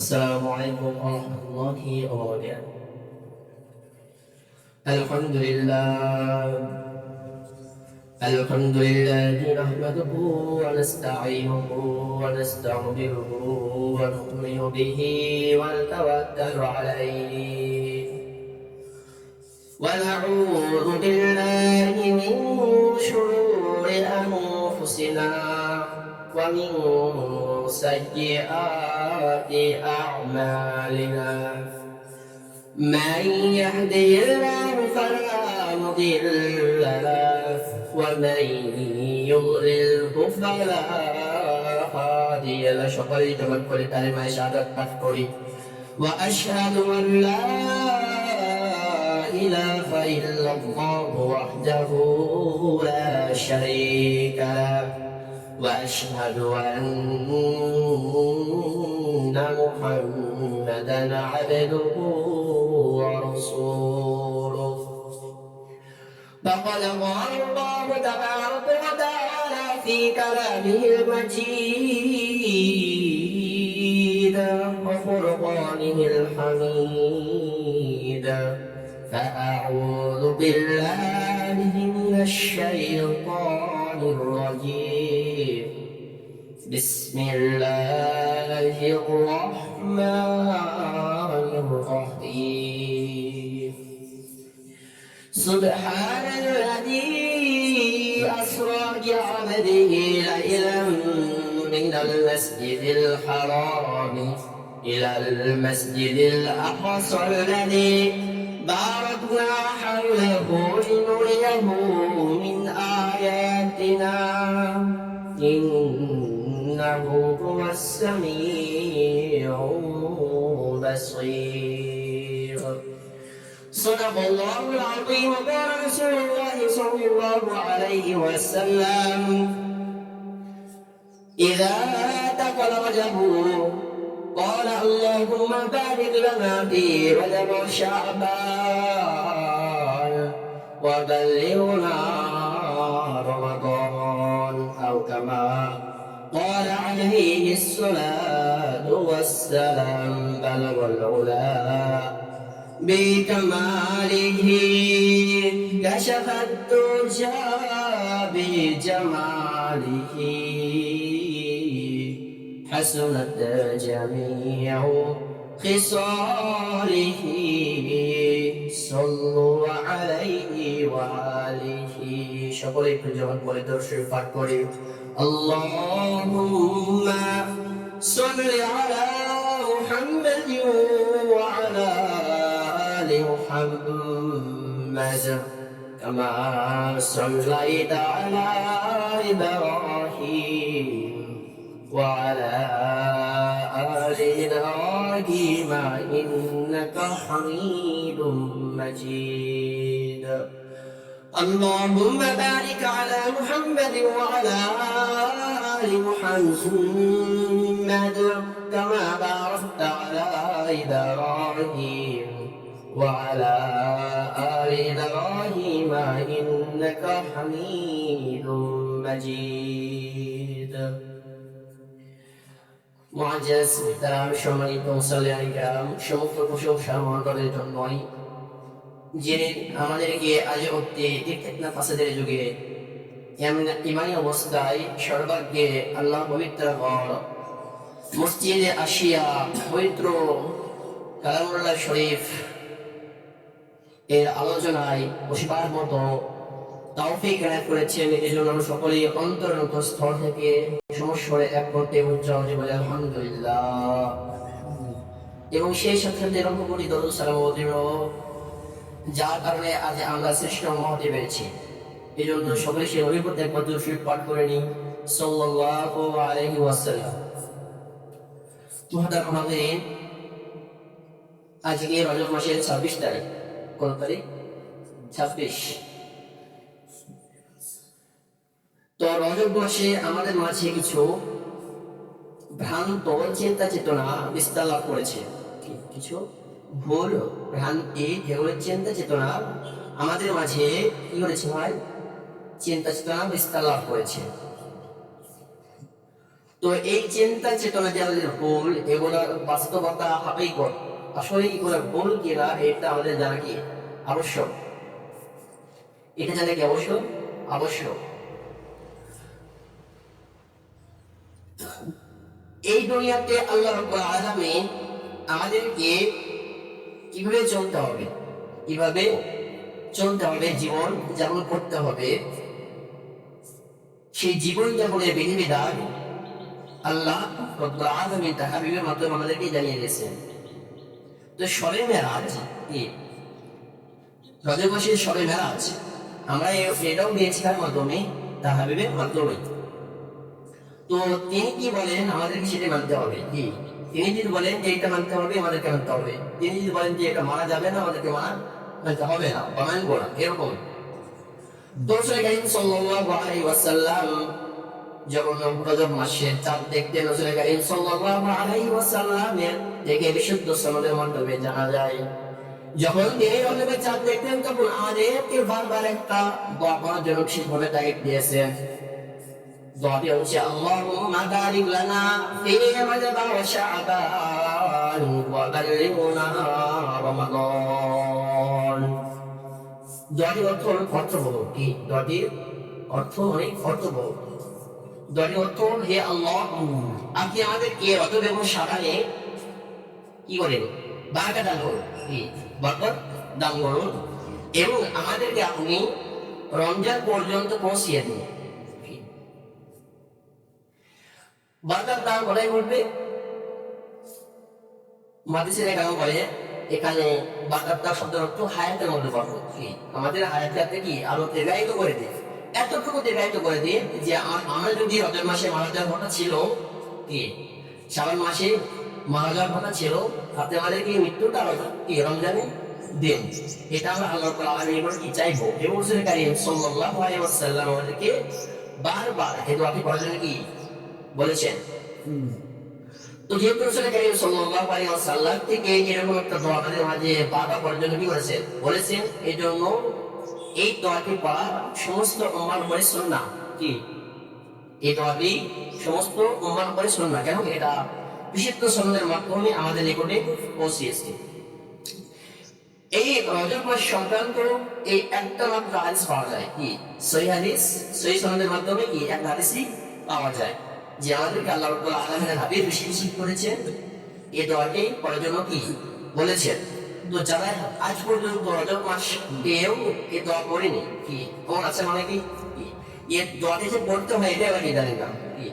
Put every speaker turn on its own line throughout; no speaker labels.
السلام عليكم ورحمة الله وبركاته. الحمد لله نحمده ونستعينه ونستغفره ونؤمن به ونتوكل عليه ونعوذ بالله من شرور أنفسنا ومن سيئات أعمالنا. من يهده الله فلا مضل له ومن يضلله فلا هادي له। সকলেই জবান করে কালিমায়ে শাহাদাত পাঠ করি। وأشهد أن لا إله إلا الله وحده لا شريك له وأشهد أن محمدا عبده ورسوله. فقد قال الله تبارك وتعالى في كلامه المجيد وفرقانه الحميد. فأعوذ بالله من الشيطان الرجيم. بسم الله الرحمن الرحيم. سبحان الذي أسرى بعبده ليلا من المسجد الحرام إلى المسجد الأقصى الذي باركنا حوله لنريه من آياتنا إنه هو السميع البصير. صدق الله العظيم. وقال رسول الله صلى الله عليه وسلم إذا دخل رجب قال اللهم بارك لنا في رجب وشعبان وبلغنا رمضان أو كما قال عليه الصلاة والسلام. بلغ العلا بكماله كشف الدجى بجماله حسنت جميع خصاله. صلوا عليه وآله. সকলে একটু জবান করে দরুদ পাঠ করি। اللهم صل على محمد وعلى آل محمد كما صليت على إبراهيم وعلى آل إبراهيم إنك حميد مجيد. اللهم بارك على محمد وعلى آل محمد كما باركت على إبراهيم وعلى آل إبراهيم إنك حميد مجيد. মুআজ্জাজ মুহতারাম সম্মানিত মুসল্লিয়ানে কিরাম, সমস্ত প্রশংসা মহানদের জন্যই যিনি আমাদেরকে আজ অব্দি ফিতনা ফাসাদের যুগে ইমানি অবস্থায় সর্বাগ্যে আল্লাহ পবিত্র ঘর মসজিদে আসিয়া পবিত্র কালামুল্লাহ শরীফ এর আলোচনায় বসবার মতো তৌফিক এনায়েত করেছেন। এই জন্য আমরা সকলেই অন্তরন্ত স্থল থেকে সমস্বরে এক করতে উচ্চারণ বলে আলহামদুলিল্লাহ। এবং সেই সাথে সাথে রকম কোটি দরুদ সালাম ও যার কারণে আজ আমরা শ্রেষ্ঠ মহতে পেরেছি। এই জন্য সকলে সেই অভিজ্ঞতা একবার শরীফ পাঠ করে নিই। সাল্লাল্লাহু আলাইহি ওয়াসাল্লাম। মুহতারাম হাজিরিন, আজকে রজব মাসের 26 তারিখ। কত তারিখ? 26। তো রজব মাসে আমাদের মাঝে কিছু ভ্রান্ত চিন্তা চেতনা বিস্তার লাভ করেছে। কিছু ভুল ভ্রান্তি এগুলো চিন্তা চেতনা আমাদের মাঝে কি করেছে ভাই? চিন্তা চেতনা বিস্তার লাভ করেছে। তো এই চিন্তা চেতনা যে আমাদের ভুল, এগুলোর বাস্তবতা হাকিকত আসলে এগুলো ভুল কিনা এটা আমাদের জানা কি আবশ্যক। এটা জানা কি অবশ্যক আবশ্যক। এই দুনিয়াতে আল্লাহ রাব্বুল আলামিন আমাদেরকে কিভাবে চলতে হবে, কিভাবে চলতে হবে, জীবন যাপন করতে হবে, সেই জীবন যাপনের বিধিবিধান আল্লাহ রাব্বুল আলামিন তার হাবিবের মাধ্যমে আমাদেরকে জানিয়ে দিয়েছেন। তো শবে মেরাজ কি রজব মাসের শবে মেরাজ আমরা এটাও পেয়েছি কার মাধ্যমে, তার হাবিবের মাধ্যমে। তো তিনি কি বলেন আমাদেরকে সেটা মানতে হবে কি, তিনি যদি বলেন যে এটা মানতে হবে আমাদেরকে মানতে হবে, তিনি যদি বলেন যে এটা মানা যাবে না আমাদেরকে মানতে হবে না বা মানবো না, এরকম। তো রাসূল কারীম সাল্লাল্লাহু আলাইহি ওয়াসাল্লাম যখন রজব মাসের চাঁদ দেখতেন, রাসূল কারীম সাল্লাল্লাহু আলাইহি ওয়াসাল্লাম দেখে বিশুদ্ধ সনদের মাধ্যমে জানা যায় যখন তিনি রজবের চাঁদ দেখতেন তখন আমাদেরকে বারবার একটা দোয়া করার জন্য বিশেষভাবে তাগিদ দিয়েছেন। দোয়াটি হচ্ছে আল্লাহুম্মা বারিক লানা ফি রজব ওয়া শাবান ওয়া বাল্লিগনা রমাদান। দোয়াটির অর্থবহ কি, দোয়াটির অর্থ অনেক অর্থবহ। দোয়াটির অর্থ, হে আল্লাহ আপনি আমাদেরকে রজব এবং শাবানে কি করেন, বারাকা দান করুন, কি বরকত দান করুন, এবং আমাদেরকে আপনি রমজান পর্যন্ত পৌঁছিয়ে দিন। বারকাত দান করাই বলবে মাদ্রাসার কারণ বলে এখানে বারকাত শব্দের অর্থ হায়াতের মধ্যে বরকত, কি আমাদের হায়াতটাকে কি আরো দীর্ঘায়িত করে দিই, এতটুকু দীর্ঘায়িত করে দিই যে আমরা যদি রজব মাসে মারা যাওয়ার কথা ছিল, কি শাবান মাসে মারা যাওয়ার কথা ছিল, তাতে আমাদের কি মৃত্যুটা কি রমজানে দিন, এটা আমরা আল্লাহ রাব্বুল আলামিনের কি চাইবো। এবং রাসূল কারীম সাল্লাল্লাহু আলাইহি ওয়াসাল্লাম আমাদেরকে বারবার এই দোয়াটি করার জন্য কি বলেছেন। তো যেহেতু রাসূল কারীম সাল্লাল্লাহু আলাইহি ওয়াসাল্লাম থেকে এরকম একটা দোয়া আমাদের মাঝে বারবার করার জন্য কি বলেছেন, এই জন্য এই দোয়াটি পড়া সমস্ত উম্মাহর উপরে সুন্নাহ, কি এই দোয়াটি সমস্ত উম্মাহর উপরে সুন্নাহ। কেন, এটা বিশুদ্ধ সনদের মাধ্যমে আমাদের নিকটে পৌঁছিয়েছে। এই রজব মাস সংক্রান্ত এই একটা মাত্র হাদিস পাওয়া যায়, কি সহিহ হাদিস, সহিহ সনদের মাধ্যমে কি একটা হাদিসই পাওয়া যায় যে আমাদেরকে আল্লাহ রাব্বুল আলামিনের হাবিব বেশি করেছেন এই দোয়াটি করার জন্য কি বলেছেন। তো যারা আজ পর্যন্ত রজব মাস পেয়েও এই দোয়া করেনি, কি কোন আছে মানে কি এই দোয়াটি যে পড়তে হয় এটা আবার কি জানি না, কি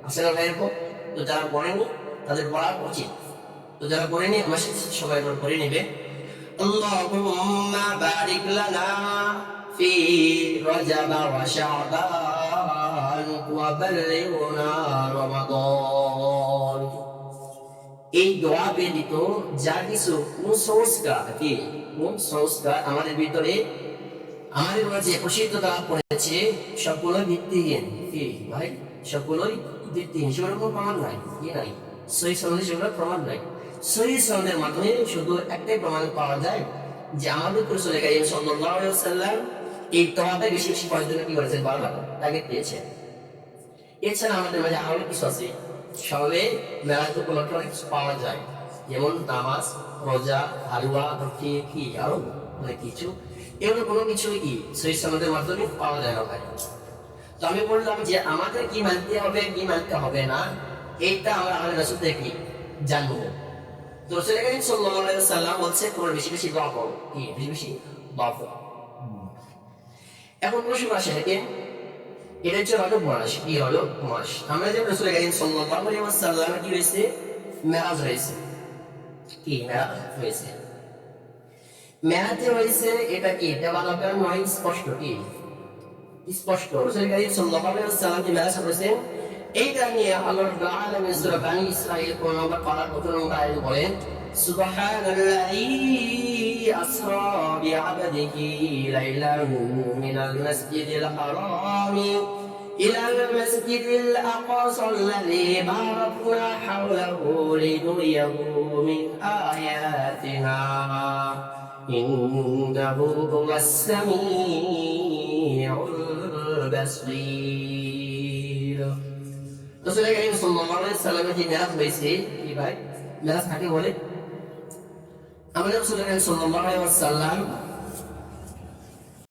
আছে না এরকম। তো যারা পড়েনি তাদের পড়া উচিত। তো যারা পড়েনি আমার সবাই পড়ে নেবে। আল্লাহুম্মা বারিক লানা ফি রজব ওয়া শাবান ওয়া বাল্লিগনা রমাদান। এই দোয়া ব্যতীত যা কিছু কুসংস্কার আমাদের ভিতরে আমাদের মাঝে প্রসিদ্ধতা পড়েছে সবগুলো ভিত্তিহীন, কি ভাই সবগুলোই ভিত্তিহীন, সেগুলো কোনো প্রমাণ নাই, কি নাই সহিহ সনদে সেগুলো প্রমাণ নাই। সহিহ সনদের মাধ্যমে শুধু একটাই প্রমাণ পাওয়া যায় যে আমাদের রাসূল কারীম সাল্লাল্লাহু আলাইহি ওয়াসাল্লাম এই দোয়াটা বেশি করার জন্য কি করেছেন, বারবার তাগিদ দিয়েছেন। এছাড়া আমাদের মাঝে আরো কিছু আছে, সবে মেলাজ উপলক্ষে অনেক কিছু পাওয়া যায়, যেমন নামাজ, রোজা, হালুয়া, কি আরো অনেক কিছু। এগুলো কোনো কিছুই কি সহিহ সনদের মাধ্যমে পাওয়া যায় না ভাই। তো আমি বললাম যে আমাদের কি মানতে হবে কি মানতে হবে না, এইটা আমরা আমাদের রাসূল থেকে কি জানবো। তো রাসূল কারীম সাল্লাল্লাহু আলাইহি ওয়াসাল্লাম বলছে তোমরা বেশি দোয়া করো, কি বেশি দোয়া করো। এখন প্রশ্ন আসে নাকি এটা হচ্ছে রজব মাস, কি হলো মাস, আমরা যে রাসূল কারীম সাল্লাল্লাহু আলাইহি ওয়াসাল্লাম কি হয়েছে, মেরাজ হয়েছে, কি মেরাজ হয়েছে, মেরাজে হয়েছে, এটা কি দেওয়ালকার নয়, স্পষ্ট, কি স্পষ্ট রাসূল কারীম সাল্লাল্লাহু আলাইহি ওয়াসাল্লাম যে মেরাজ করেছেন এইটা নিয়ে আল্লাহ রাব্বুল আলামিন সূরা বানী ইসরাঈল 15 নম্বর পারার 15 নম্বর আয়াতে বলেন সুবহানাল্লাযী আসরা বিআবদিহি লাইলান মিনাল মাসজিদিল হারামি ইলাল মাসজিদিল আকসাল্লাযী বারাকনা হাওলাহু লিনুরিয়াহু মিন আয়াতিনা ইন্নাহু হুয়াস সামিউল বাসীর। রাসূল করিম সাল্লাল্লাহু আলাইহি সাল্লামের যে মেরাজ হয়েছে, কি ভাই মেরাজ কাকে বলে? আমাদের রাসূল করিম সাল্লাল্লাহু আলাইহি ওয়াসাল্লাম